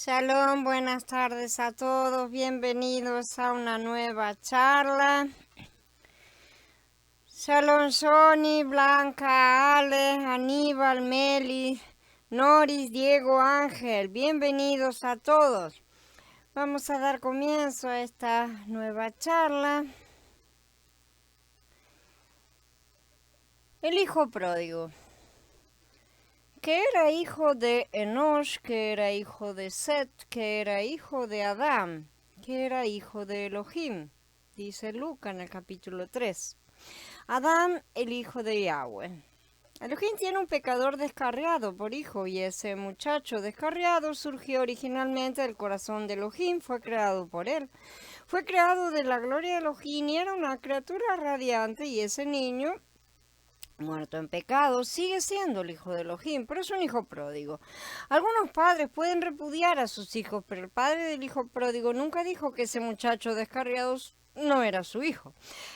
Shalom, buenas tardes a todos, bienvenidos a una nueva charla. Shalom, Johnny, Blanca, Ale, Aníbal, Meli, Noris, Diego, Ángel, bienvenidos a todos. Vamos a dar comienzo a esta nueva charla. El hijo pródigo, que era hijo de Enosh, que era hijo de Set, que era hijo de Adán, que era hijo de Elohim, dice Lucas en el capítulo 3. Adán, el hijo de Yahweh. Elohim tiene un pecador descarriado por hijo, y ese muchacho descarriado surgió originalmente del corazón de Elohim, fue creado por él. Fue creado de la gloria de Elohim y era una criatura radiante, y ese niño, muerto en pecado, sigue siendo el hijo de Elohim, pero es un hijo pródigo. Algunos padres pueden repudiar a sus hijos, pero el padre del hijo pródigo nunca dijo que ese muchacho descarriado no era su hijo.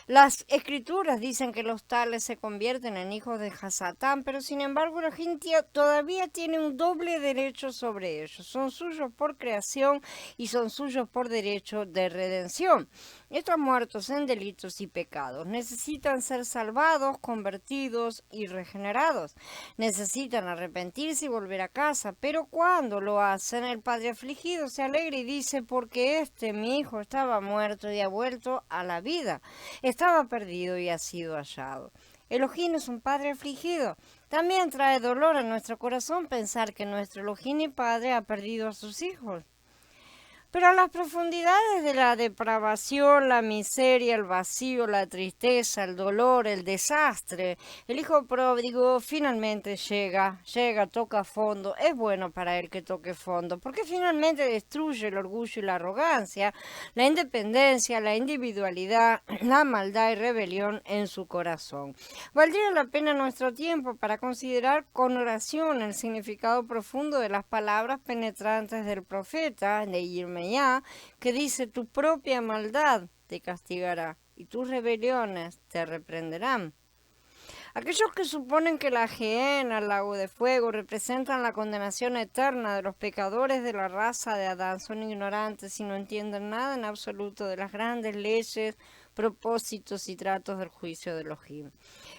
Las escrituras dicen que los tales se convierten en hijos de Hasatán, pero sin embargo Elohim todavía tiene un doble derecho sobre ellos. Son suyos por creación y son suyos por derecho de redención. Estos muertos en delitos y pecados necesitan ser salvados, convertidos y regenerados. Necesitan arrepentirse y volver a casa, pero cuando lo hacen, el padre afligido se alegra y dice: porque mi hijo, estaba muerto y ha vuelto a la vida. Estaba perdido y ha sido hallado. Elohim es un padre afligido. También trae dolor a nuestro corazón pensar que nuestro Elohim y Padre ha perdido a sus hijos. Pero a las profundidades de la depravación, la miseria, el vacío, la tristeza, el dolor, el desastre, el hijo pródigo finalmente llega, toca fondo. Es bueno para él que toque fondo, porque finalmente destruye el orgullo y la arrogancia, la independencia, la individualidad, la maldad y rebelión en su corazón. Valdría la pena nuestro tiempo para considerar con oración el significado profundo de las palabras penetrantes del profeta de Yirmeyá, que dice: tu propia maldad te castigará y tus rebeliones te reprenderán. Aquellos que suponen que la gehenna, el lago de fuego, representan la condenación eterna de los pecadores de la raza de Adán son ignorantes y no entienden nada en absoluto de las grandes leyes, propósitos y tratos del juicio de Elohim.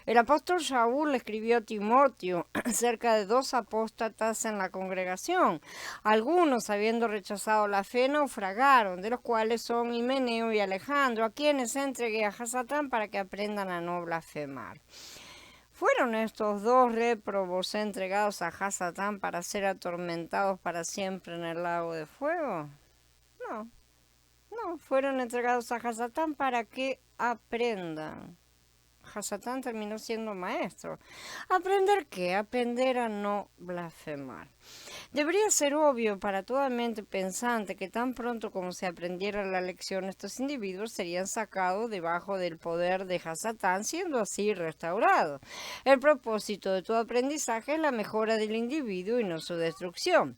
El apóstol Shaul escribió a Timoteo acerca de dos apóstatas en la congregación. Algunos, habiendo rechazado la fe, naufragaron, de los cuales son Himeneo y Alejandro, a quienes entregué a Hasatán para que aprendan a no blasfemar. ¿Fueron estos dos réprobos entregados a Hasatán para ser atormentados para siempre en el lago de fuego? No, fueron entregados a Hasatán para que aprendan. Hasatán terminó siendo maestro. ¿Aprender qué? Aprender a no blasfemar. Debería ser obvio para toda mente pensante que tan pronto como se aprendiera la lección, estos individuos serían sacados debajo del poder de Hasatán, siendo así restaurados. El propósito de todo aprendizaje es la mejora del individuo y no su destrucción.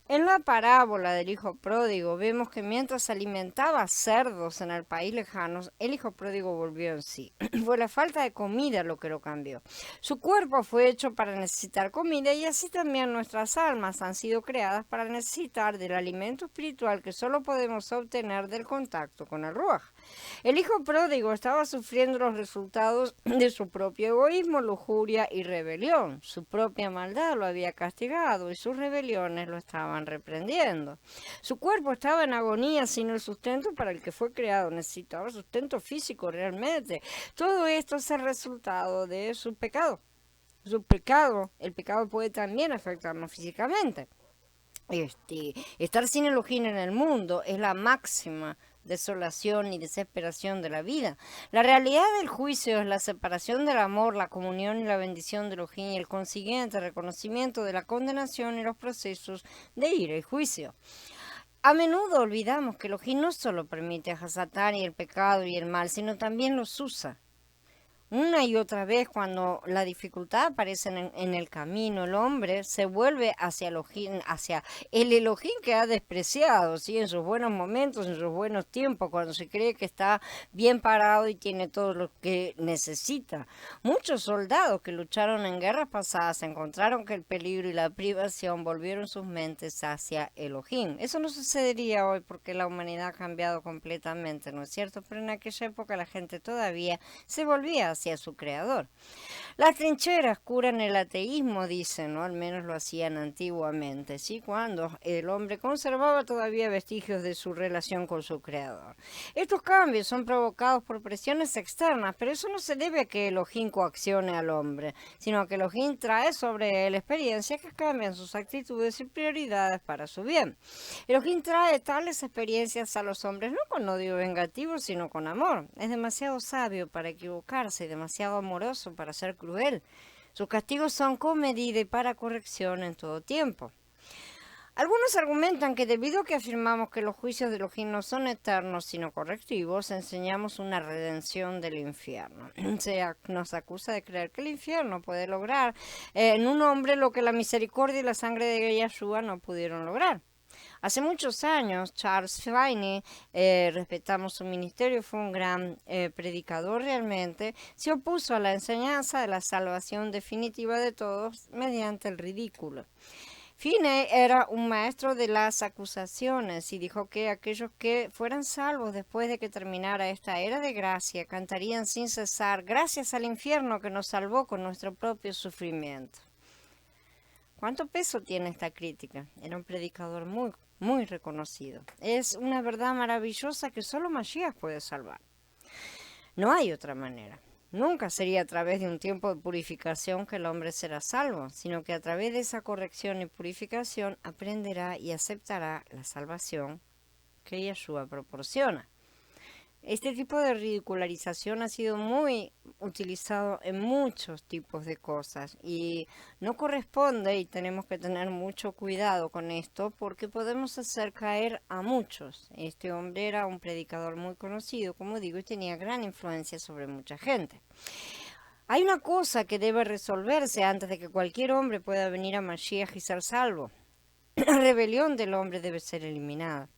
En la parábola del hijo pródigo vemos que mientras alimentaba cerdos en el país lejano, el hijo pródigo volvió en sí. Fue la falta de comida lo que lo cambió. Su cuerpo fue hecho para necesitar comida, y así también nuestras almas han sido creadas para necesitar del alimento espiritual que solo podemos obtener del contacto con el Ruaj. El hijo pródigo estaba sufriendo los resultados de su propio egoísmo, lujuria y rebelión. Su propia maldad lo había castigado y sus rebeliones lo estaban reprendiendo. Su cuerpo estaba en agonía sin el sustento para el que fue creado. Necesitaba sustento físico realmente. Todo esto es el resultado de su pecado. El pecado puede también afectarnos físicamente. Estar sin Elohim en el mundo es la máxima desolación y desesperación de la vida. La realidad del juicio es la separación del amor, la comunión y la bendición de Elohim y el consiguiente reconocimiento de la condenación y los procesos de ira y juicio. A menudo olvidamos que Elohim no solo permite a Hasatán y el pecado y el mal, sino también los usa. Una y otra vez cuando la dificultad aparece en el camino, el hombre se vuelve hacia Elohim, hacia el Elohim que ha despreciado, ¿sí? En sus buenos momentos, en sus buenos tiempos, cuando se cree que está bien parado y tiene todo lo que necesita. Muchos soldados que lucharon en guerras pasadas encontraron que el peligro y la privación volvieron sus mentes hacia Elohim. Eso no sucedería hoy porque la humanidad ha cambiado completamente, ¿no es cierto? Pero en aquella época la gente todavía se volvía hacia su creador. Las trincheras curan el ateísmo, dicen, ¿no? Al menos lo hacían antiguamente, ¿sí? Cuando el hombre conservaba todavía vestigios de su relación con su creador. Estos cambios son provocados por presiones externas, pero eso no se debe a que Elohim coaccione al hombre, sino a que Elohim trae sobre él experiencias que cambian sus actitudes y prioridades para su bien. Elohim trae tales experiencias a los hombres no con odio vengativo, sino con amor. Es demasiado sabio para equivocarse y demasiado amoroso para ser cruel. Sus castigos son con medida y para corrección en todo tiempo. Algunos argumentan que debido a que afirmamos que los juicios de Elohim no son eternos sino correctivos, enseñamos una redención del infierno. Nos acusa de creer que el infierno puede lograr en un hombre lo que la misericordia y la sangre de Yeshua no pudieron lograr. Hace muchos años, Charles Finney, respetamos su ministerio, fue un gran predicador realmente, se opuso a la enseñanza de la salvación definitiva de todos mediante el ridículo. Finney era un maestro de las acusaciones y dijo que aquellos que fueran salvos después de que terminara esta era de gracia cantarían sin cesar gracias al infierno que nos salvó con nuestro propio sufrimiento. ¿Cuánto peso tiene esta crítica? Era un predicador muy reconocido. Es una verdad maravillosa que solo Mashiach puede salvar. No hay otra manera. Nunca sería a través de un tiempo de purificación que el hombre será salvo, sino que a través de esa corrección y purificación aprenderá y aceptará la salvación que Yeshua proporciona. Este tipo de ridicularización ha sido muy utilizado en muchos tipos de cosas y no corresponde y tenemos que tener mucho cuidado con esto porque podemos hacer caer a muchos. Este hombre era un predicador muy conocido, como digo, y tenía gran influencia sobre mucha gente. Hay una cosa que debe resolverse antes de que cualquier hombre pueda venir a Mashiach y ser salvo. La rebelión del hombre debe ser eliminada.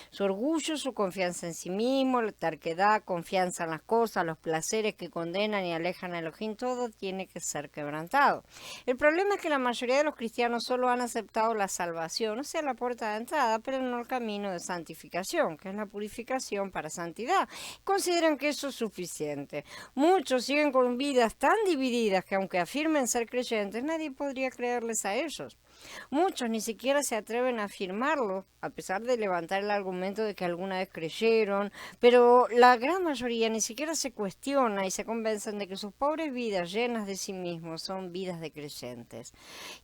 Su orgullo, su confianza en sí mismo, la terquedad, confianza en las cosas, los placeres que condenan y alejan a Elohim, todo tiene que ser quebrantado. El problema es que la mayoría de los cristianos solo han aceptado la salvación, o sea, la puerta de entrada, pero no el camino de santificación, que es la purificación para santidad. Consideran que eso es suficiente. Muchos siguen con vidas tan divididas que aunque afirmen ser creyentes, nadie podría creerles a ellos. Muchos ni siquiera se atreven a afirmarlo, a pesar de levantar el argumento de que alguna vez creyeron, pero la gran mayoría ni siquiera se cuestiona y se convencen de que sus pobres vidas llenas de sí mismos son vidas de creyentes.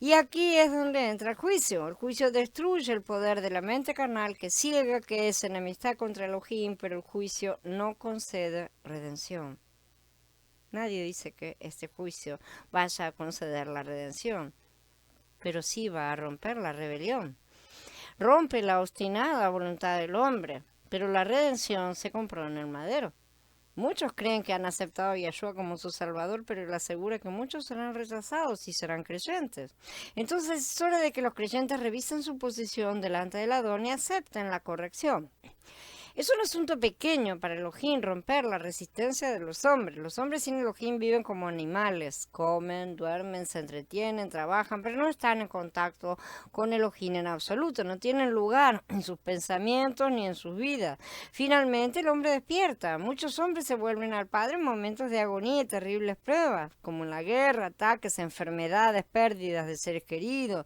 Y aquí es donde entra el juicio. El juicio destruye el poder de la mente carnal que ciega, que es enemistad contra Elohim, pero el juicio no concede redención. Nadie dice que este juicio vaya a conceder la redención, pero sí va a romper la rebelión. Rompe la obstinada voluntad del hombre, pero la redención se compró en el madero. Muchos creen que han aceptado a Yeshua como su Salvador, pero él asegura que muchos serán rechazados y serán creyentes. Entonces es hora de que los creyentes revisen su posición delante del Adón y acepten la corrección. Es un asunto pequeño para Elohim romper la resistencia de los hombres. Los hombres sin Elohim viven como animales, comen, duermen, se entretienen, trabajan, pero no están en contacto con Elohim en absoluto, no tienen lugar en sus pensamientos ni en sus vidas. Finalmente el hombre despierta. Muchos hombres se vuelven al Padre en momentos de agonía y terribles pruebas, como en la guerra, ataques, enfermedades, pérdidas de seres queridos.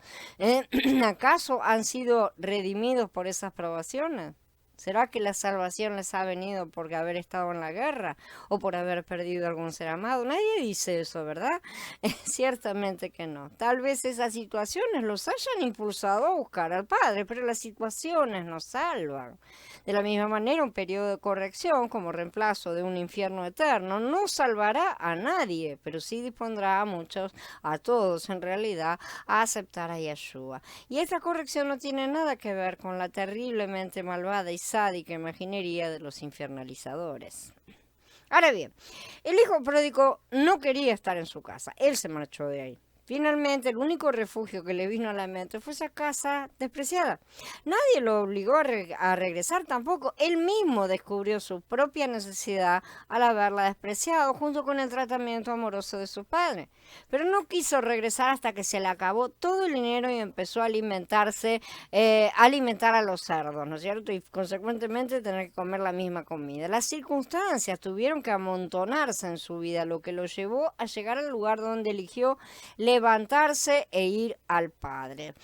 ¿Acaso han sido redimidos por esas probaciones? ¿Será que la salvación les ha venido por haber estado en la guerra o por haber perdido algún ser amado? Nadie dice eso, ¿verdad? Ciertamente que no. Tal vez esas situaciones los hayan impulsado a buscar al Padre, pero las situaciones nos salvan. De la misma manera, un periodo de corrección como reemplazo de un infierno eterno no salvará a nadie, pero sí dispondrá a muchos, a todos en realidad, a aceptar a Yeshua. Y esta corrección no tiene nada que ver con la terriblemente malvada y sádica imaginería de los infernalizadores. Ahora bien, el hijo pródigo no quería estar en su casa, él se marchó de ahí. Finalmente, el único refugio que le vino a la mente fue esa casa despreciada. Nadie lo obligó a regresar tampoco. Él mismo descubrió su propia necesidad al haberla despreciado junto con el tratamiento amoroso de su padre. Pero no quiso regresar hasta que se le acabó todo el dinero y empezó a alimentar a los cerdos, ¿no es cierto? Y consecuentemente tener que comer la misma comida. Las circunstancias tuvieron que amontonarse en su vida, lo que lo llevó a llegar al lugar donde eligió levantarse e ir al Padre.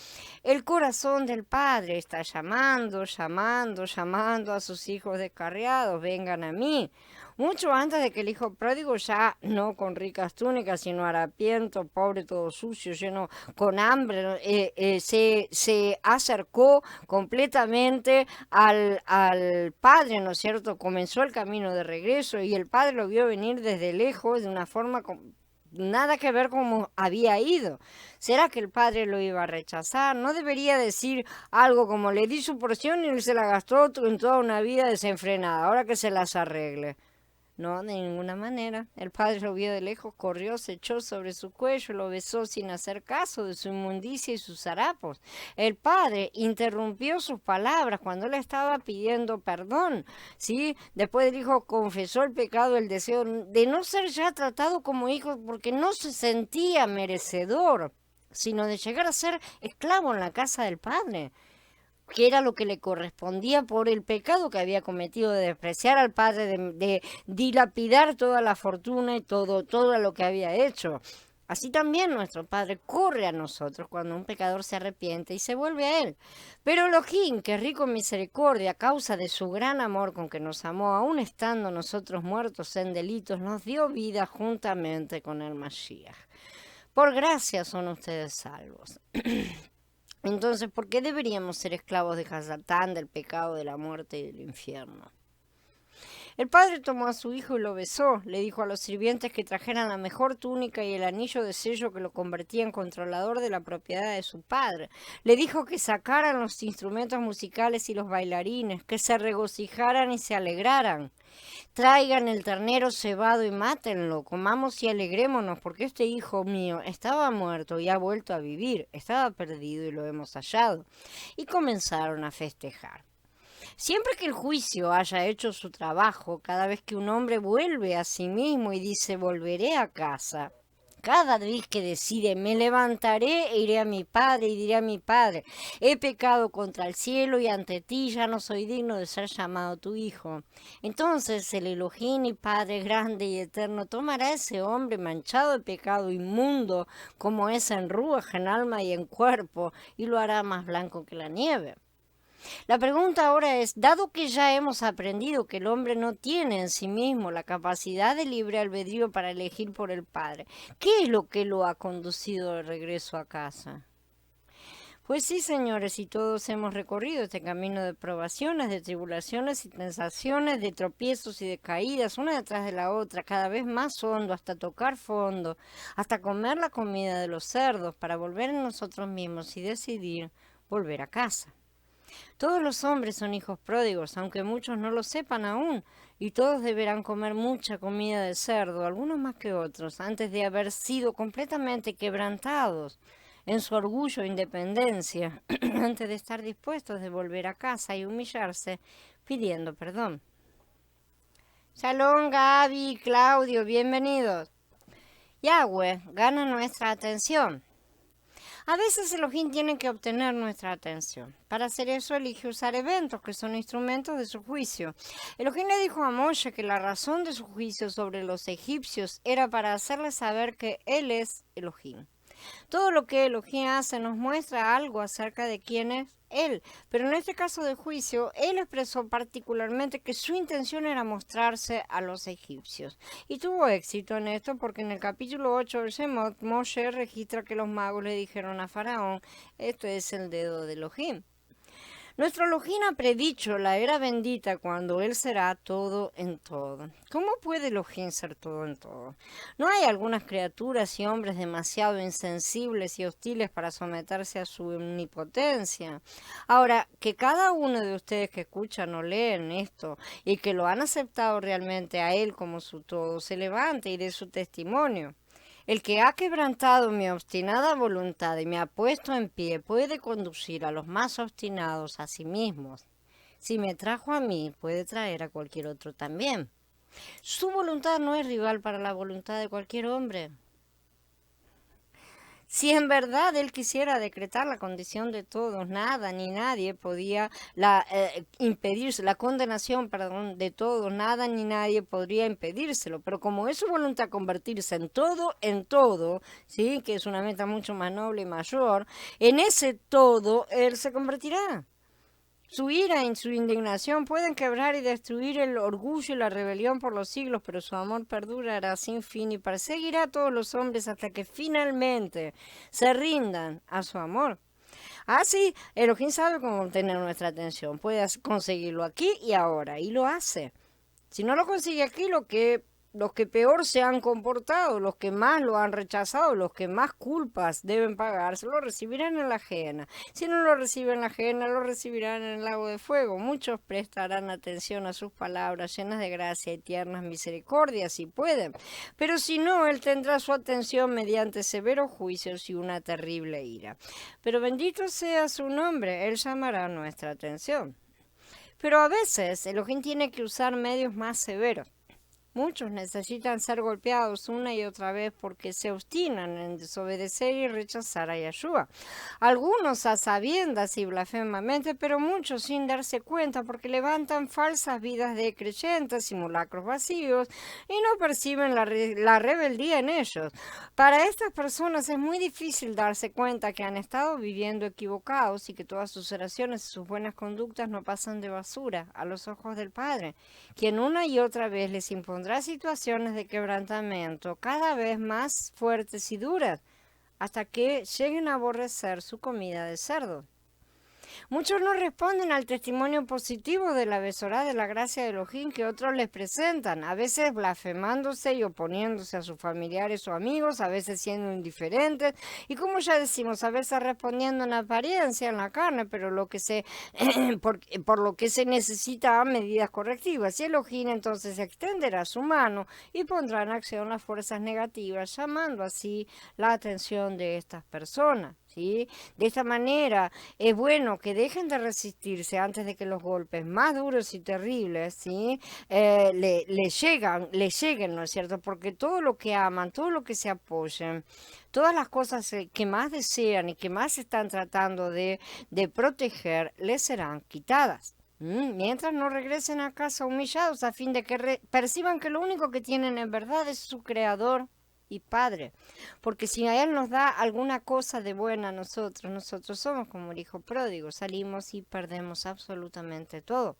El corazón del Padre está llamando, llamando, llamando a sus hijos descarriados, vengan a mí. Mucho antes de que el hijo pródigo, ya no con ricas túnicas, sino harapiento, pobre, todo sucio, lleno con hambre, se acercó completamente al Padre, ¿no es cierto? Comenzó el camino de regreso y el Padre lo vio venir desde lejos de una forma nada que ver cómo había ido. ¿Será que el padre lo iba a rechazar? No debería decir algo como le di su porción y él se la gastó en toda una vida desenfrenada, ahora que se las arregle. No, de ninguna manera. El padre lo vio de lejos, corrió, se echó sobre su cuello, lo besó sin hacer caso de su inmundicia y sus harapos. El padre interrumpió sus palabras cuando le estaba pidiendo perdón, ¿sí? Después el hijo confesó el pecado, el deseo de no ser ya tratado como hijo porque no se sentía merecedor, sino de llegar a ser esclavo en la casa del padre, que era lo que le correspondía por el pecado que había cometido de despreciar al padre, de dilapidar toda la fortuna y todo lo que había hecho. Así también nuestro Padre corre a nosotros cuando un pecador se arrepiente y se vuelve a Él. Pero Elohim, que es rico en misericordia, a causa de su gran amor con que nos amó, aun estando nosotros muertos en delitos, nos dio vida juntamente con el Mashiach. Por gracia son ustedes salvos. Entonces, ¿por qué deberíamos ser esclavos de Hasatán, del pecado, de la muerte y del infierno? El padre tomó a su hijo y lo besó. Le dijo a los sirvientes que trajeran la mejor túnica y el anillo de sello que lo convertía en controlador de la propiedad de su padre. Le dijo que sacaran los instrumentos musicales y los bailarines, que se regocijaran y se alegraran. Traigan el ternero cebado y mátenlo, comamos y alegrémonos, porque este hijo mío estaba muerto y ha vuelto a vivir, estaba perdido y lo hemos hallado. Y comenzaron a festejar. Siempre que el juicio haya hecho su trabajo, cada vez que un hombre vuelve a sí mismo y dice volveré a casa, cada vez que decide me levantaré e iré a mi padre y diré a mi padre, he pecado contra el cielo y ante ti ya no soy digno de ser llamado tu hijo. Entonces el Elohim y Padre grande y eterno tomará a ese hombre manchado de pecado inmundo como es en ruaj, en alma y en cuerpo, y lo hará más blanco que la nieve. La pregunta ahora es, dado que ya hemos aprendido que el hombre no tiene en sí mismo la capacidad de libre albedrío para elegir por el Padre, ¿qué es lo que lo ha conducido de regreso a casa? Pues sí, señores, y todos hemos recorrido este camino de probaciones, de tribulaciones y tentaciones, de tropiezos y de caídas, una detrás de la otra, cada vez más hondo, hasta tocar fondo, hasta comer la comida de los cerdos, para volver en nosotros mismos y decidir volver a casa. Todos los hombres son hijos pródigos, aunque muchos no lo sepan aún, y todos deberán comer mucha comida de cerdo, algunos más que otros, antes de haber sido completamente quebrantados en su orgullo e independencia, antes de estar dispuestos de volver a casa y humillarse pidiendo perdón. Shalom, Gaby, Claudio, bienvenidos. Yahweh gana nuestra atención. A veces Elohim tiene que obtener nuestra atención. Para hacer eso elige usar eventos que son instrumentos de su juicio. Elohim le dijo a Moshe que la razón de su juicio sobre los egipcios era para hacerles saber que él es Elohim. Todo lo que Elohim hace nos muestra algo acerca de quién es él, pero en este caso de juicio, él expresó particularmente que su intención era mostrarse a los egipcios. Y tuvo éxito en esto porque en el capítulo 8 del Shemot, Moshe registra que los magos le dijeron a Faraón, esto es el dedo de Elohim. Nuestro Elohim ha predicho la era bendita cuando Él será todo en todo. ¿Cómo puede Elohim ser todo en todo? ¿No hay algunas criaturas y hombres demasiado insensibles y hostiles para someterse a su omnipotencia? Ahora, que cada uno de ustedes que escuchan o leen esto y que lo han aceptado realmente a Él como su todo, se levante y dé su testimonio. El que ha quebrantado mi obstinada voluntad y me ha puesto en pie puede conducir a los más obstinados a sí mismos. Si me trajo a mí, puede traer a cualquier otro también. Su voluntad no es rival para la voluntad de cualquier hombre. Si en verdad él quisiera decretar la condición de todos, nada ni nadie podía impedirse, la condenación, perdón, de todos, nada ni nadie podría impedírselo. Pero como es su voluntad convertirse en todo, ¿sí? Que es una meta mucho más noble y mayor, en ese todo él se convertirá. Su ira y su indignación pueden quebrar y destruir el orgullo y la rebelión por los siglos, pero su amor perdurará sin fin y perseguirá a todos los hombres hasta que finalmente se rindan a su amor. Así, Elohim sabe cómo obtener nuestra atención. Puede conseguirlo aquí y ahora, y lo hace. Si no lo consigue aquí, los que peor se han comportado, los que más lo han rechazado, los que más culpas deben pagarse, lo recibirán en la ajena. Si no lo reciben en la ajena, lo recibirán en el lago de fuego. Muchos prestarán atención a sus palabras llenas de gracia y tiernas misericordias, si pueden. Pero si no, él tendrá su atención mediante severos juicios y una terrible ira. Pero bendito sea su nombre, él llamará nuestra atención. Pero a veces Elohim tiene que usar medios más severos. Muchos necesitan ser golpeados una y otra vez porque se obstinan en desobedecer y rechazar a Yeshua. Algunos a sabiendas y blasfemamente, pero muchos sin darse cuenta porque levantan falsas vidas de creyentes, simulacros vacíos y no perciben la rebeldía en ellos. Para estas personas es muy difícil darse cuenta que han estado viviendo equivocados y que todas sus oraciones y sus buenas conductas no pasan de basura a los ojos del Padre, quien una y otra vez les impondrá situaciones de quebrantamiento cada vez más fuertes y duras, hasta que lleguen a aborrecer su comida de cerdo. Muchos no responden al testimonio positivo de la besorá de la gracia de Elohim que otros les presentan, a veces blasfemándose y oponiéndose a sus familiares o amigos, a veces siendo indiferentes, y como ya decimos, a veces respondiendo en apariencia, en la carne, pero por lo que se necesita medidas correctivas. Y Elohim entonces extenderá su mano y pondrá en acción las fuerzas negativas, llamando así la atención de estas personas. ¿Sí? De esta manera es bueno que dejen de resistirse antes de que los golpes más duros y terribles, ¿sí? le lleguen, ¿no es cierto? Porque todo lo que aman, todo lo que se apoyen, todas las cosas que más desean y que más están tratando de proteger, les serán quitadas. Mientras no regresen a casa humillados a fin de que perciban que lo único que tienen en verdad es su Creador y Padre, porque si a Él nos da alguna cosa de buena a nosotros somos como el hijo pródigo, salimos y perdemos absolutamente todo.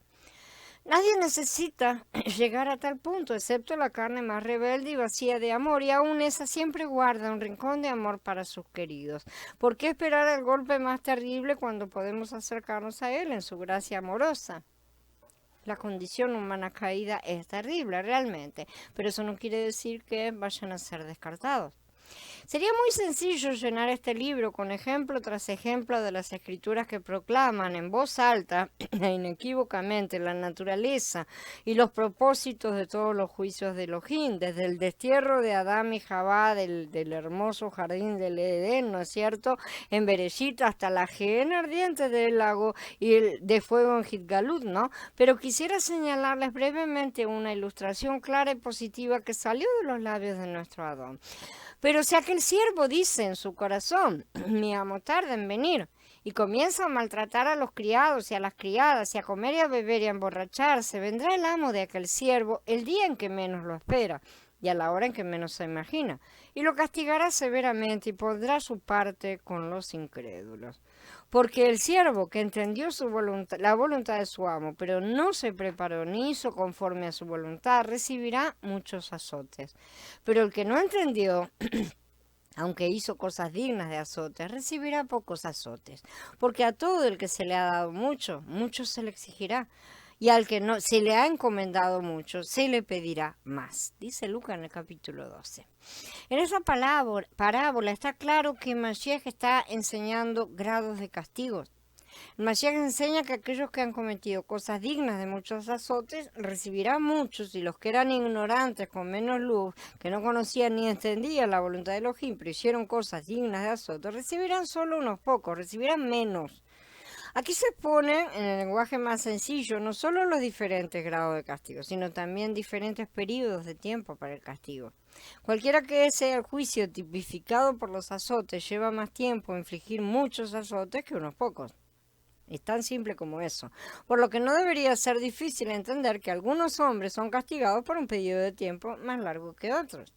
Nadie necesita llegar a tal punto, excepto la carne más rebelde y vacía de amor, y aún esa siempre guarda un rincón de amor para sus queridos. ¿Por qué esperar el golpe más terrible cuando podemos acercarnos a Él en su gracia amorosa? La condición humana caída es terrible realmente, pero eso no quiere decir que vayan a ser descartados. Sería muy sencillo llenar este libro con ejemplo tras ejemplo de las escrituras que proclaman en voz alta e inequívocamente la naturaleza y los propósitos de todos los juicios de Elohim, desde el destierro de Adán y Jabá del hermoso jardín del Edén, ¿no es cierto?, en Bereshit, hasta la gehenna ardiente del lago y el de fuego en Gitgalut, ¿no? Pero quisiera señalarles brevemente una ilustración clara y positiva que salió de los labios de nuestro Adón. Pero si aquel siervo dice en su corazón, mi amo tarda en venir, y comienza a maltratar a los criados y a las criadas, y a comer y a beber y a emborracharse, vendrá el amo de aquel siervo el día en que menos lo espera, y a la hora en que menos se imagina, y lo castigará severamente y pondrá su parte con los incrédulos. Porque el siervo que entendió la voluntad de su amo, pero no se preparó ni hizo conforme a su voluntad, recibirá muchos azotes. Pero el que no entendió aunque hizo cosas dignas de azotes, recibirá pocos azotes, porque a todo el que se le ha dado mucho, mucho se le exigirá, y al que no se le ha encomendado mucho, se le pedirá más, dice Lucas en el capítulo 12. En esa parábola está claro que Mashiach está enseñando grados de castigos. Mashiach enseña que aquellos que han cometido cosas dignas de muchos azotes recibirán muchos, y los que eran ignorantes, con menos luz, que no conocían ni entendían la voluntad de Elohim, pero hicieron cosas dignas de azotes, recibirán solo unos pocos, recibirán menos. Aquí se exponen, en el lenguaje más sencillo, no solo los diferentes grados de castigo, sino también diferentes periodos de tiempo para el castigo. Cualquiera que sea el juicio tipificado por los azotes, lleva más tiempo infligir muchos azotes que unos pocos. Es tan simple como eso, por lo que no debería ser difícil entender que algunos hombres son castigados por un periodo de tiempo más largo que otros.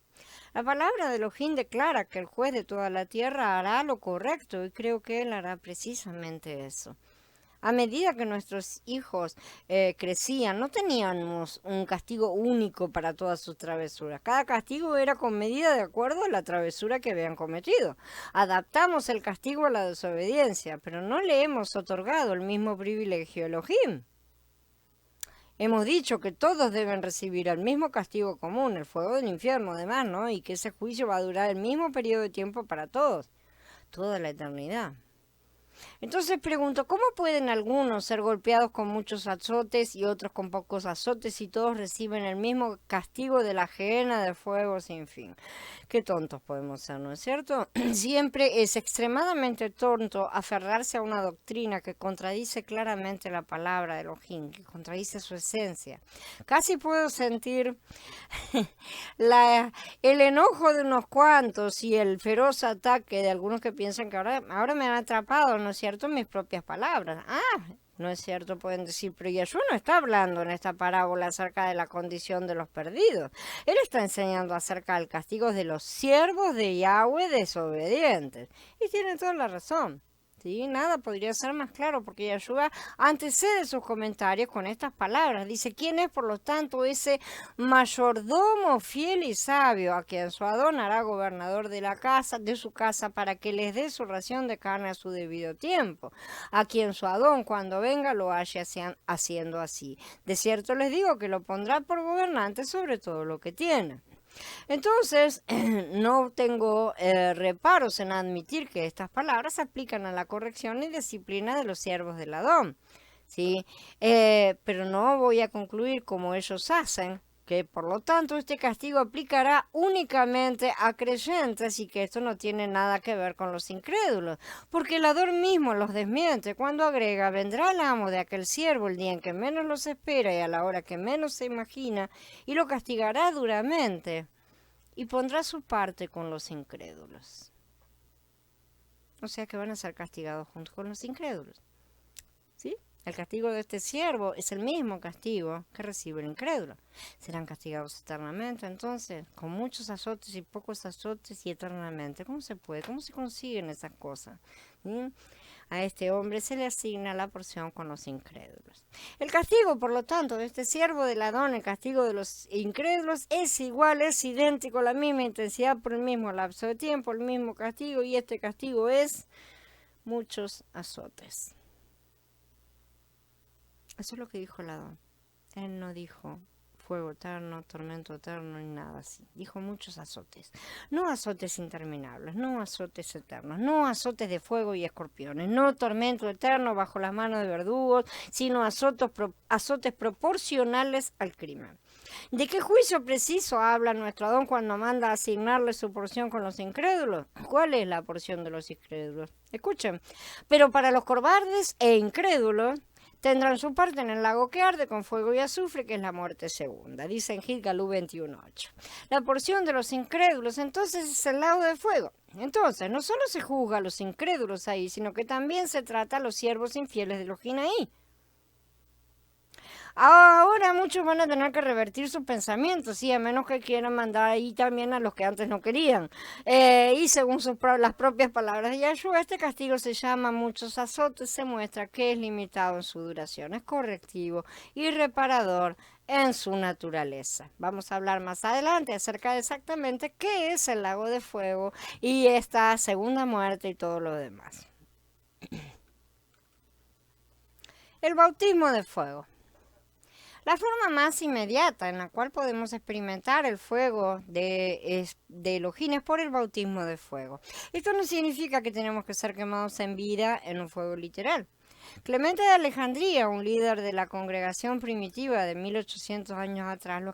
La palabra de Elohim declara que el juez de toda la tierra hará lo correcto, y creo que él hará precisamente eso. A medida que nuestros hijos crecían, no teníamos un castigo único para todas sus travesuras. Cada castigo era con medida de acuerdo a la travesura que habían cometido. Adaptamos el castigo a la desobediencia, pero no le hemos otorgado el mismo privilegio a Elohim. Hemos dicho que todos deben recibir el mismo castigo común, el fuego del infierno, además, ¿no? Y que ese juicio va a durar el mismo periodo de tiempo para todos, toda la eternidad. Entonces pregunto, ¿cómo pueden algunos ser golpeados con muchos azotes y otros con pocos azotes, y todos reciben el mismo castigo de la gehenna de fuego sin fin? Qué tontos podemos ser, ¿no es cierto? Siempre es extremadamente tonto aferrarse a una doctrina que contradice claramente la palabra de Elohim, que contradice su esencia. Casi puedo sentir el enojo de unos cuantos y el feroz ataque de algunos que piensan que ahora me han atrapado, ¿no es cierto?, mis propias palabras. No es cierto, pueden decir, pero Yeshua no está hablando en esta parábola acerca de la condición de los perdidos. Él está enseñando acerca del castigo de los siervos de Yahweh desobedientes. Y tiene toda la razón. ¿Sí? Nada podría ser más claro, porque Yeshua antecede sus comentarios con estas palabras. Dice, ¿quién es por lo tanto ese mayordomo fiel y sabio, a quien su Adón hará gobernador de su casa, para que les dé su ración de carne a su debido tiempo? A quien su Adón, cuando venga, lo haya haciendo así. De cierto les digo que lo pondrá por gobernante sobre todo lo que tiene. Entonces, no tengo reparos en admitir que estas palabras se aplican a la corrección y disciplina de los siervos del Adón, ¿sí? Pero no voy a concluir como ellos hacen, que por lo tanto este castigo aplicará únicamente a creyentes, y que esto no tiene nada que ver con los incrédulos, porque el Adón mismo los desmiente cuando agrega, vendrá el amo de aquel siervo el día en que menos los espera y a la hora que menos se imagina, y lo castigará duramente, y pondrá su parte con los incrédulos. O sea que van a ser castigados junto con los incrédulos, ¿sí? El castigo de este siervo es el mismo castigo que recibe el incrédulo. Serán castigados eternamente, entonces, con muchos azotes y pocos azotes y eternamente. ¿Cómo se puede? ¿Cómo se consiguen esas cosas? ¿Sí? A este hombre se le asigna la porción con los incrédulos. El castigo, por lo tanto, de este siervo del Adón, el castigo de los incrédulos, es igual, es idéntico, la misma intensidad por el mismo lapso de tiempo, el mismo castigo, y este castigo es muchos azotes. Eso es lo que dijo el Adón. Él no dijo fuego eterno, tormento eterno, ni nada así. Dijo muchos azotes. No azotes interminables, no azotes eternos, no azotes de fuego y escorpiones, no tormento eterno bajo las manos de verdugos, sino azotes proporcionales al crimen. ¿De qué juicio preciso habla nuestro Adón cuando manda asignarle su porción con los incrédulos? ¿Cuál es la porción de los incrédulos? Escuchen, pero para los cobardes e incrédulos tendrán su parte en el lago que arde con fuego y azufre, que es la muerte segunda. Dice en Gilgalú 21:8. La porción de los incrédulos entonces es el lago de fuego. Entonces, no solo se juzga a los incrédulos ahí, sino que también se trata a los siervos infieles de Elohim ahí. Ahora muchos van a tener que revertir sus pensamientos, sí, a menos que quieran mandar ahí también a los que antes no querían. Y según las propias palabras de Yeshua, este castigo se llama muchos azotes, se muestra que es limitado en su duración, es correctivo y reparador en su naturaleza. Vamos a hablar más adelante acerca de exactamente qué es el lago de fuego y esta segunda muerte y todo lo demás. El bautismo de fuego. La forma más inmediata en la cual podemos experimentar el fuego de Elohim es por el bautismo de fuego. Esto no significa que tenemos que ser quemados en vida en un fuego literal. Clemente de Alejandría, un líder de la congregación primitiva de 1800 años atrás, lo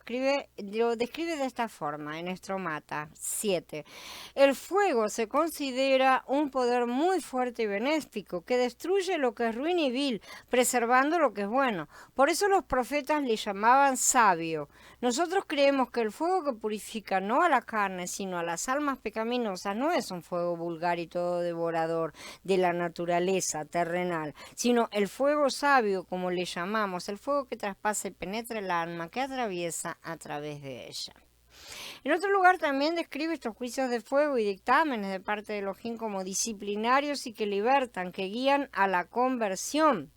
describe de esta forma en Estromata 7. El fuego se considera un poder muy fuerte y benéfico que destruye lo que es ruin y vil, preservando lo que es bueno. Por eso los profetas le llamaban sabio. Nosotros creemos que el fuego que purifica no a la carne, sino a las almas pecaminosas, no es un fuego vulgar y todo devorador de la naturaleza terrenal, sino el fuego sabio, como le llamamos, el fuego que traspasa y penetra el alma, que atraviesa a través de ella. En otro lugar también describe estos juicios de fuego y dictámenes de parte de Elohim como disciplinarios y que libertan, que guían a la conversión.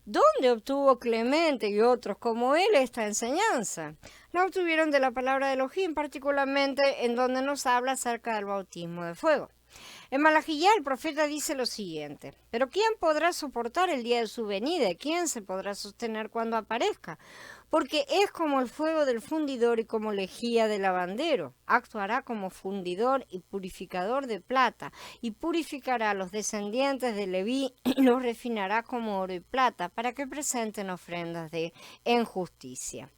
¿Dónde obtuvo Clemente y otros como él esta enseñanza? La obtuvieron de la palabra de Elohim, particularmente en donde nos habla acerca del bautismo de fuego. En Malajiyá el profeta dice lo siguiente: ¿pero quién podrá soportar el día de su venida? ¿Quién se podrá sostener cuando aparezca? Porque es como el fuego del fundidor y como lejía del lavandero. Actuará como fundidor y purificador de plata, y purificará a los descendientes de Leví y los refinará como oro y plata, para que presenten ofrendas en justicia.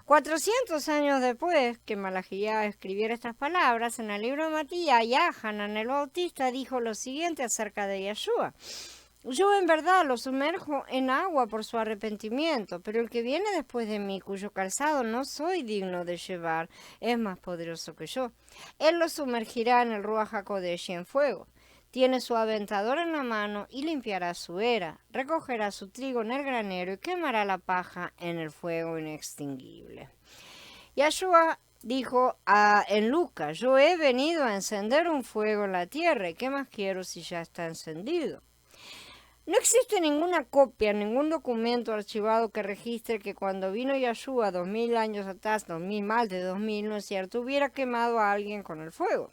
400 años después que Malajiyá escribiera estas palabras, en el libro de Matías, Hanan el Bautista dijo lo siguiente acerca de Yeshua: yo en verdad lo sumerjo en agua por su arrepentimiento, pero el que viene después de mí, cuyo calzado no soy digno de llevar, es más poderoso que yo. Él lo sumergirá en el Ruach HaKodesh y en fuego. Tiene su aventador en la mano y limpiará su era, recogerá su trigo en el granero y quemará la paja en el fuego inextinguible. Yeshua dijo en Lucas: yo he venido a encender un fuego en la tierra, ¿y qué más quiero si ya está encendido? No existe ninguna copia, ningún documento archivado que registre que cuando vino Yeshua 2000 años atrás, 2000, más de 2000, ¿no es cierto?, hubiera quemado a alguien con el fuego.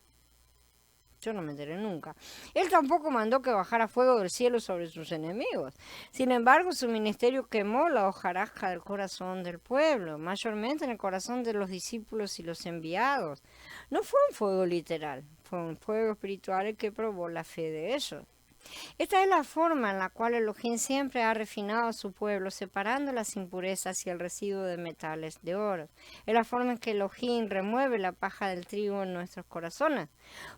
Yo no me enteré nunca. Él tampoco mandó que bajara fuego del cielo sobre sus enemigos. Sin embargo, su ministerio quemó la hojarasca del corazón del pueblo, mayormente en el corazón de los discípulos y los enviados. No fue un fuego literal, fue un fuego espiritual el que probó la fe de ellos. Esta es la forma en la cual Elohim siempre ha refinado a su pueblo, separando las impurezas y el residuo de metales de oro. Es la forma en que Elohim remueve la paja del trigo en nuestros corazones.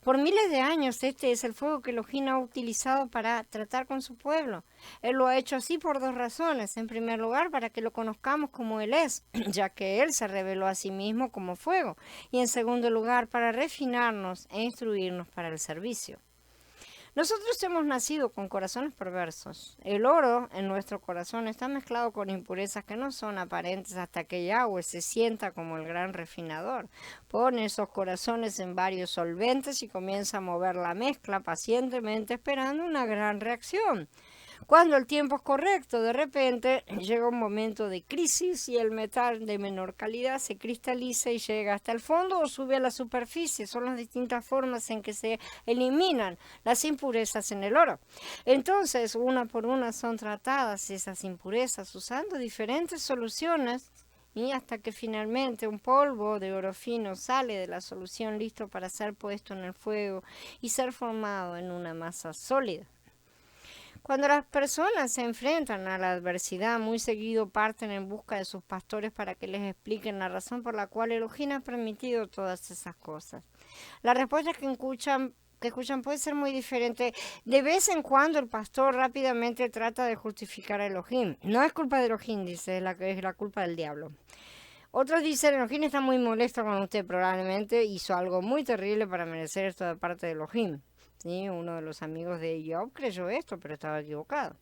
Por miles de años este es el fuego que Elohim ha utilizado para tratar con su pueblo. Él lo ha hecho así por dos razones. En primer lugar, para que lo conozcamos como Él es, ya que Él se reveló a sí mismo como fuego. Y en segundo lugar, para refinarnos e instruirnos para el servicio. Nosotros hemos nacido con corazones perversos. El oro en nuestro corazón está mezclado con impurezas que no son aparentes hasta que Yahweh se sienta como el gran refinador. Pone esos corazones en varios solventes y comienza a mover la mezcla pacientemente esperando una gran reacción. Cuando el tiempo es correcto, de repente llega un momento de crisis y el metal de menor calidad se cristaliza y llega hasta el fondo o sube a la superficie. Son las distintas formas en que se eliminan las impurezas en el oro. Entonces, una por una son tratadas esas impurezas usando diferentes soluciones y hasta que finalmente un polvo de oro fino sale de la solución listo para ser puesto en el fuego y ser formado en una masa sólida. Cuando las personas se enfrentan a la adversidad, muy seguido parten en busca de sus pastores para que les expliquen la razón por la cual Elohim ha permitido todas esas cosas. La respuesta que escuchan puede ser muy diferente. De vez en cuando el pastor rápidamente trata de justificar a Elohim. No es culpa de Elohim, dice, es la culpa del diablo. Otros dicen: Elohim está muy molesto con usted, probablemente hizo algo muy terrible para merecer esto de parte de Elohim. ¿Sí? Uno de los amigos de Job creyó esto, pero estaba equivocado.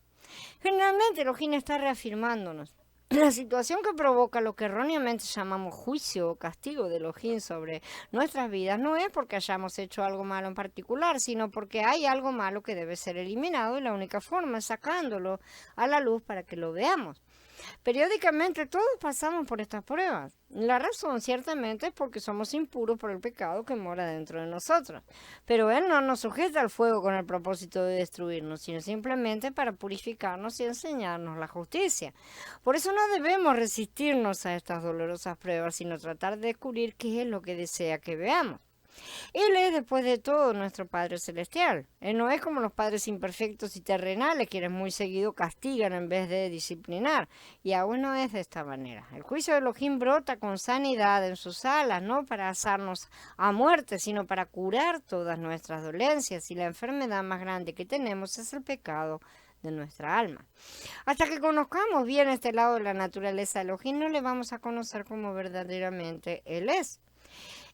Generalmente Elohim está reafirmándonos. La situación que provoca lo que erróneamente llamamos juicio o castigo de Elohim sobre nuestras vidas no es porque hayamos hecho algo malo en particular, sino porque hay algo malo que debe ser eliminado y la única forma es sacándolo a la luz para que lo veamos. Periódicamente todos pasamos por estas pruebas. La razón ciertamente es porque somos impuros por el pecado que mora dentro de nosotros. Pero Él no nos sujeta al fuego con el propósito de destruirnos, sino simplemente para purificarnos y enseñarnos la justicia. Por eso no debemos resistirnos a estas dolorosas pruebas, sino tratar de descubrir qué es lo que desea que veamos. Él es, después de todo, nuestro Padre Celestial. Él no es como los padres imperfectos y terrenales, quienes muy seguido castigan en vez de disciplinar. Y aún no es de esta manera. El juicio de Elohim brota con sanidad en sus alas, no para asarnos a muerte, sino para curar todas nuestras dolencias. Y la enfermedad más grande que tenemos es el pecado de nuestra alma. Hasta que conozcamos bien este lado de la naturaleza de Elohim, no le vamos a conocer como verdaderamente Él es.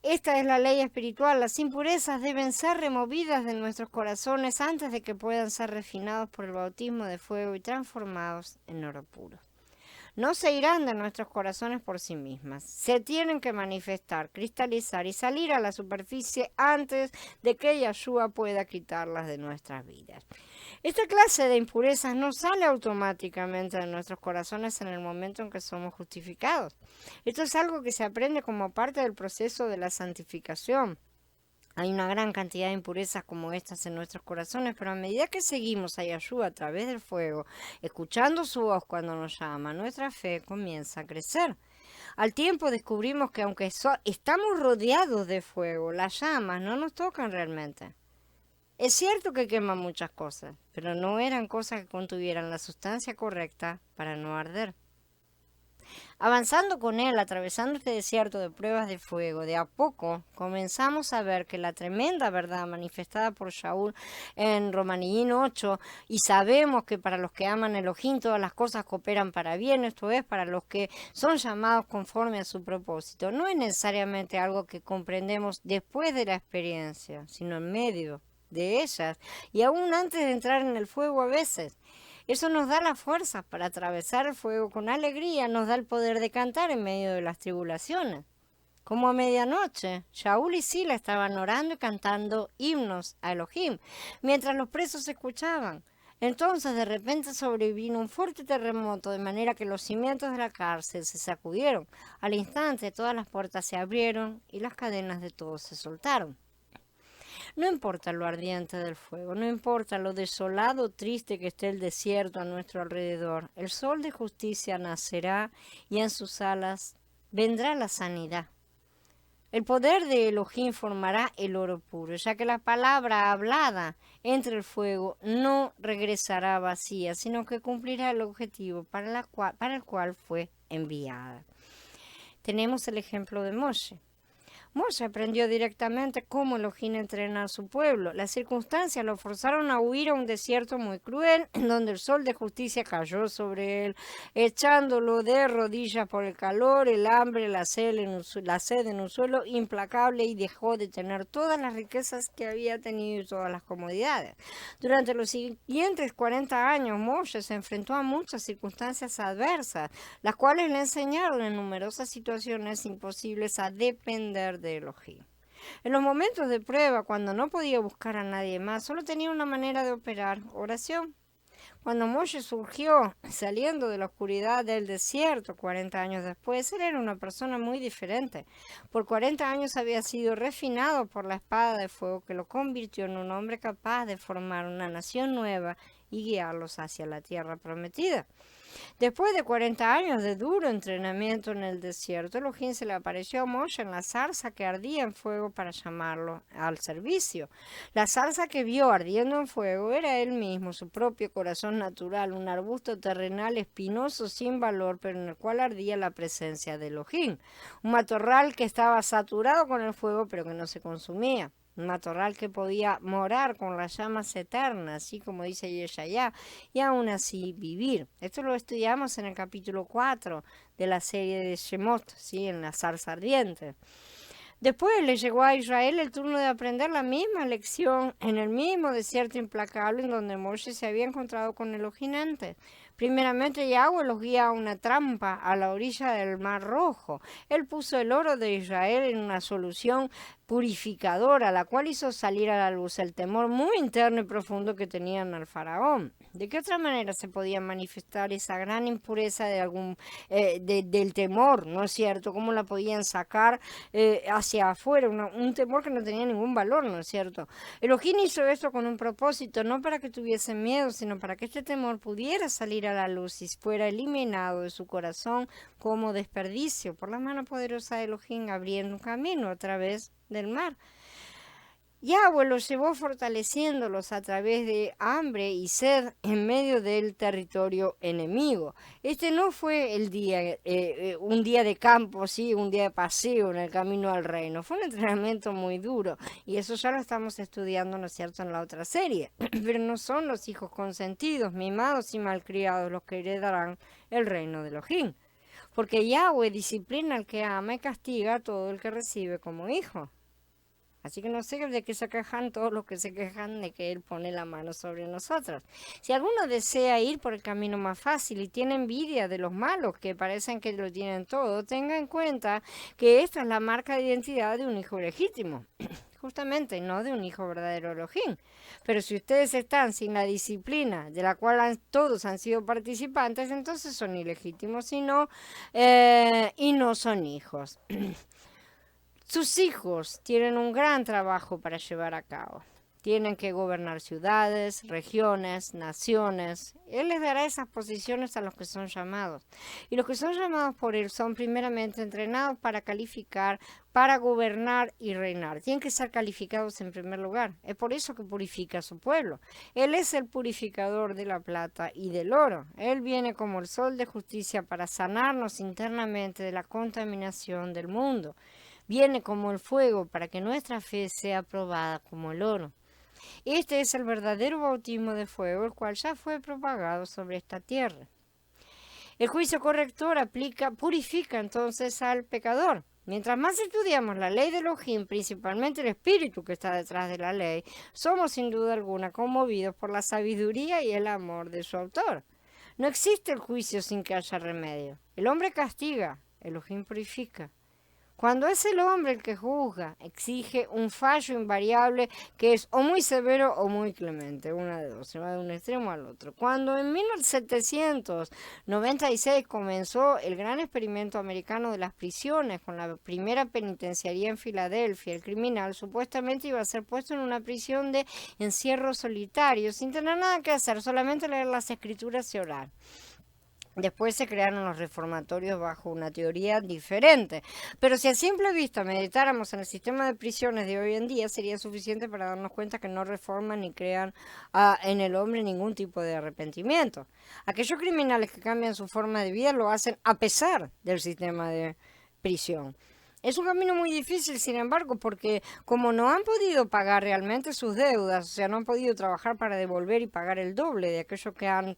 Esta es la ley espiritual. Las impurezas deben ser removidas de nuestros corazones antes de que puedan ser refinados por el bautismo de fuego y transformados en oro puro. No se irán de nuestros corazones por sí mismas. Se tienen que manifestar, cristalizar y salir a la superficie antes de que Yahshua pueda quitarlas de nuestras vidas. Esta clase de impurezas no sale automáticamente de nuestros corazones en el momento en que somos justificados. Esto es algo que se aprende como parte del proceso de la santificación. Hay una gran cantidad de impurezas como estas en nuestros corazones, pero a medida que seguimos a Yahshua a través del fuego, escuchando su voz cuando nos llama, nuestra fe comienza a crecer. Al tiempo descubrimos que aunque estamos rodeados de fuego, las llamas no nos tocan realmente. Es cierto que queman muchas cosas, pero no eran cosas que contuvieran la sustancia correcta para no arder. Avanzando con él, atravesando este desierto de pruebas de fuego, de a poco comenzamos a ver que la tremenda verdad manifestada por Shaul en Romanín 8, y sabemos que para los que aman a Elohim todas las cosas cooperan para bien, esto es, para los que son llamados conforme a su propósito, no es necesariamente algo que comprendemos después de la experiencia, sino en medio de ellas, y aún antes de entrar en el fuego a veces. Eso nos da la fuerza para atravesar el fuego con alegría, nos da el poder de cantar en medio de las tribulaciones. Como a medianoche, Shaul y Sila estaban orando y cantando himnos a Elohim, mientras los presos escuchaban. Entonces de repente sobrevino un fuerte terremoto, de manera que los cimientos de la cárcel se sacudieron. Al instante todas las puertas se abrieron y las cadenas de todos se soltaron. No importa lo ardiente del fuego, no importa lo desolado o triste que esté el desierto a nuestro alrededor, el sol de justicia nacerá y en sus alas vendrá la sanidad. El poder de Elohim formará el oro puro, ya que la palabra hablada entre el fuego no regresará vacía, sino que cumplirá el objetivo para el cual fue enviada. Tenemos el ejemplo de Moshe. Moshe aprendió directamente cómo Elohim entrena a su pueblo. Las circunstancias lo forzaron a huir a un desierto muy cruel, en donde el sol de justicia cayó sobre él, echándolo de rodillas por el calor, el hambre, la sed en un suelo implacable, y dejó de tener todas las riquezas que había tenido y todas las comodidades. Durante los siguientes 40 años, Moshe se enfrentó a muchas circunstancias adversas, las cuales le enseñaron en numerosas situaciones imposibles a depender de Elohim. En los momentos de prueba, cuando no podía buscar a nadie más, solo tenía una manera de operar: oración. Cuando Moshe surgió saliendo de la oscuridad del desierto 40 años después, él era una persona muy diferente. Por 40 años había sido refinado por la espada de fuego que lo convirtió en un hombre capaz de formar una nación nueva y guiarlos hacia la tierra prometida. Después de 40 años de duro entrenamiento en el desierto, Elohim se le apareció a Moshe en la zarza que ardía en fuego para llamarlo al servicio. La zarza que vio ardiendo en fuego era él mismo, su propio corazón natural, un arbusto terrenal espinoso sin valor, pero en el cual ardía la presencia de Elohim. Un matorral que estaba saturado con el fuego, pero que no se consumía. Un matorral que podía morar con las llamas eternas, así como dice Yeshayá, y aún así vivir. Esto lo estudiamos en el capítulo 4 de la serie de Shemot, ¿sí? En la zarza ardiente. Después le llegó a Israel el turno de aprender la misma lección en el mismo desierto implacable en donde Moshe se había encontrado con Elohim antes. Primeramente, Yahweh los guía a una trampa a la orilla del Mar Rojo. Él puso el oro de Israel en una solución purificadora, la cual hizo salir a la luz el temor muy interno y profundo que tenían al faraón. ¿De qué otra manera se podía manifestar esa gran impureza del temor, no es cierto? ¿Cómo la podían sacar hacia afuera? Un temor que no tenía ningún valor, ¿no es cierto? Elohim hizo esto con un propósito, no para que tuviesen miedo, sino para que este temor pudiera salir a la luz y fuera eliminado de su corazón como desperdicio por la mano poderosa de Elohim, abriendo un camino a través del mar. Yahweh los llevó fortaleciéndolos a través de hambre y sed en medio del territorio enemigo. Este no fue un día de campo, sí, un día de paseo en el camino al reino. Fue un entrenamiento muy duro y eso ya lo estamos estudiando, ¿no es cierto?, en la otra serie. Pero no son los hijos consentidos, mimados y malcriados los que heredarán el reino de Elohim. Porque Yahweh disciplina al que ama y castiga a todo el que recibe como hijo. Así que no sé de qué se quejan todos los que se quejan de que Él pone la mano sobre nosotros. Si alguno desea ir por el camino más fácil y tiene envidia de los malos que parecen que lo tienen todo, tenga en cuenta que esta es la marca de identidad de un hijo legítimo. Justamente, no de un hijo verdadero Elohim. Pero si ustedes están sin la disciplina de la cual todos han sido participantes, entonces son ilegítimos y no son hijos. Sus hijos tienen un gran trabajo para llevar a cabo. Tienen que gobernar ciudades, regiones, naciones. Él les dará esas posiciones a los que son llamados. Y los que son llamados por Él son primeramente entrenados para calificar, para gobernar y reinar. Tienen que ser calificados en primer lugar. Es por eso que purifica a su pueblo. Él es el purificador de la plata y del oro. Él viene como el sol de justicia para sanarnos internamente de la contaminación del mundo. Viene como el fuego para que nuestra fe sea probada como el oro. Este es el verdadero bautismo de fuego, el cual ya fue propagado sobre esta tierra. El juicio corrector purifica entonces al pecador. Mientras más estudiamos la ley de Elohim, principalmente el espíritu que está detrás de la ley, somos sin duda alguna conmovidos por la sabiduría y el amor de su autor. No existe el juicio sin que haya remedio. El hombre castiga, Elohim purifica. Cuando es el hombre el que juzga, exige un fallo invariable que es o muy severo o muy clemente, una de dos, se va de un extremo al otro. Cuando en 1796 comenzó el gran experimento americano de las prisiones con la primera penitenciaría en Filadelfia, el criminal supuestamente iba a ser puesto en una prisión de encierro solitario, sin tener nada que hacer, solamente leer las escrituras y orar. Después se crearon los reformatorios bajo una teoría diferente. Pero si a simple vista meditáramos en el sistema de prisiones de hoy en día, sería suficiente para darnos cuenta que no reforman ni crean en el hombre ningún tipo de arrepentimiento. Aquellos criminales que cambian su forma de vida lo hacen a pesar del sistema de prisión. Es un camino muy difícil, sin embargo, porque como no han podido pagar realmente sus deudas, o sea, no han podido trabajar para devolver y pagar el doble de aquello que han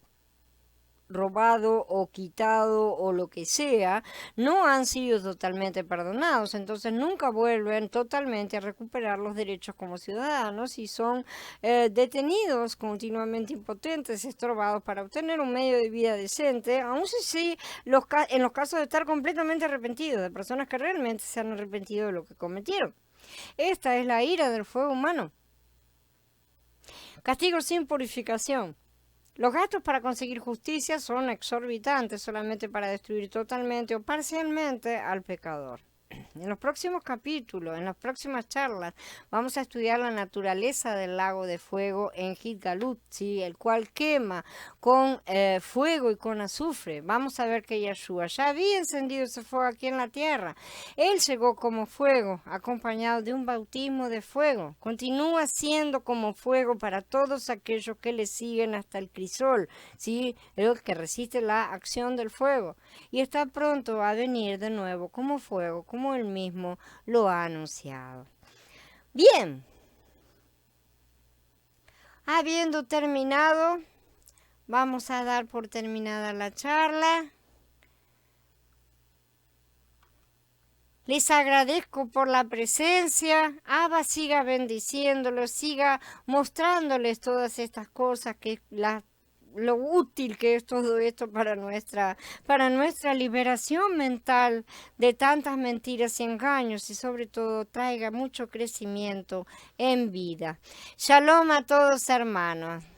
robado o quitado o lo que sea, no han sido totalmente perdonados, entonces nunca vuelven totalmente a recuperar los derechos como ciudadanos y son detenidos continuamente impotentes, estorbados para obtener un medio de vida decente, aun si en los casos de estar completamente arrepentidos, de personas que realmente se han arrepentido de lo que cometieron. Esta es la ira del fuego humano. Castigo sin purificación. Los gastos para conseguir justicia son exorbitantes solamente para destruir totalmente o parcialmente al pecador. En los próximos capítulos, en las próximas charlas, vamos a estudiar la naturaleza del lago de fuego en Gitgalut, ¿sí? El cual quema con fuego y con azufre. Vamos a ver que Yeshua ya había encendido ese fuego aquí en la tierra. Él llegó como fuego, acompañado de un bautismo de fuego. Continúa siendo como fuego para todos aquellos que le siguen hasta el crisol, ¿sí? El que resiste la acción del fuego. Y está pronto a venir de nuevo como fuego, como él mismo lo ha anunciado. Bien, habiendo terminado, vamos a dar por terminada la charla. Les agradezco por la presencia. Abba siga bendiciéndolos, siga mostrándoles todas estas cosas que lo útil que es todo esto para nuestra liberación mental de tantas mentiras y engaños y sobre todo traiga mucho crecimiento en vida. Shalom a todos hermanos.